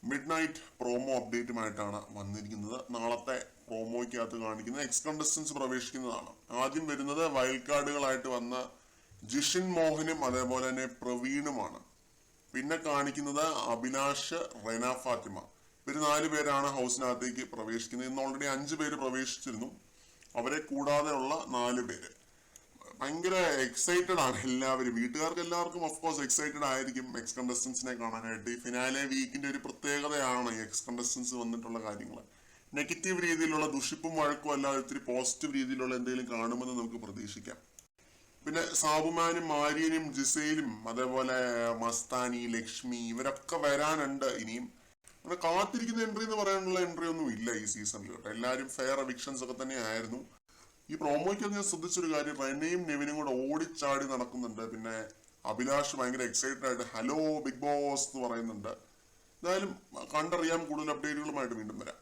Mid night promo അപ്ഡേറ്റുമായിട്ടാണ് വന്നിരിക്കുന്നത്. നാളത്തെ പ്രോമോയ്ക്കകത്ത് കാണിക്കുന്ന എക്സ് കണ്ടസ്റ്റൻസ് പ്രവേശിക്കുന്നതാണ്. ആദ്യം വരുന്നത് വൈൽഡ് കാർഡുകളായിട്ട് വന്ന ജിഷിൻ മോഹനും അതേപോലെ തന്നെ പ്രവീണുമാണ്. പിന്നെ കാണിക്കുന്നത് അഭിലാഷ്, റെന ഫാത്തിമ. ഇവര് 4 പേരാണ് ഹൗസിനകത്തേക്ക് പ്രവേശിക്കുന്നത്. ഇന്ന് ഓൾറെഡി 5 പേര് പ്രവേശിച്ചിരുന്നു. അവരെ കൂടാതെ ഉള്ള 4 പേര്. ഭയങ്കര എക്സൈറ്റഡ് ആണ് എല്ലാവരും. വീട്ടുകാർക്ക് എല്ലാവർക്കും ഓഫ്കോഴ്സ് എക്സൈറ്റഡ് ആയിരിക്കും എക്സ് കണ്ടസ്റ്റൻസിനെ കാണാനായിട്ട്. ഈ ഫിനാലെ വീക്കിന്റെ ഒരു പ്രത്യേകതയാണ് എക്സ് കണ്ടസ്റ്റൻസ് വന്നിട്ടുള്ള കാര്യങ്ങൾ. നെഗറ്റീവ് രീതിയിലുള്ള ദുഷിപ്പും വഴക്കും അല്ലാതെ ഇത്തിരി പോസിറ്റീവ് രീതിയിലുള്ള എന്തെങ്കിലും കാണുമെന്ന് നമുക്ക് പ്രതീക്ഷിക്കാം. പിന്നെ സാബുമാനും മാരിയനും ജിസയിലും അതേപോലെ മസ്താനി, ലക്ഷ്മി ഇവരൊക്കെ വരാനുണ്ട് ഇനിയും. അങ്ങനെ കാത്തിരിക്കുന്ന എൻട്രി എന്ന് പറയാനുള്ള എൻട്രി ഒന്നും ഇല്ല ഈ സീസണിൽ കേട്ടോ. എല്ലാവരും ഫെയർ എവിക്ഷൻസ് ഒക്കെ തന്നെ ആയിരുന്നു. ഈ പ്രോമോയ്ക്ക് ഞാൻ ശ്രദ്ധിച്ചൊരു കാര്യം, റെനയും നെവിനും കൂടെ ഓടിച്ചാടി നടക്കുന്നുണ്ട്. പിന്നെ അഭിലാഷ് ഭയങ്കര എക്സൈറ്റഡ് ആയിട്ട് ഹലോ ബിഗ് ബോസ് എന്ന് പറയുന്നുണ്ട്. എന്തായാലും കണ്ടറിയാം. കൂടുതൽ അപ്ഡേറ്റുകളുമായിട്ട് വീണ്ടും വരാം.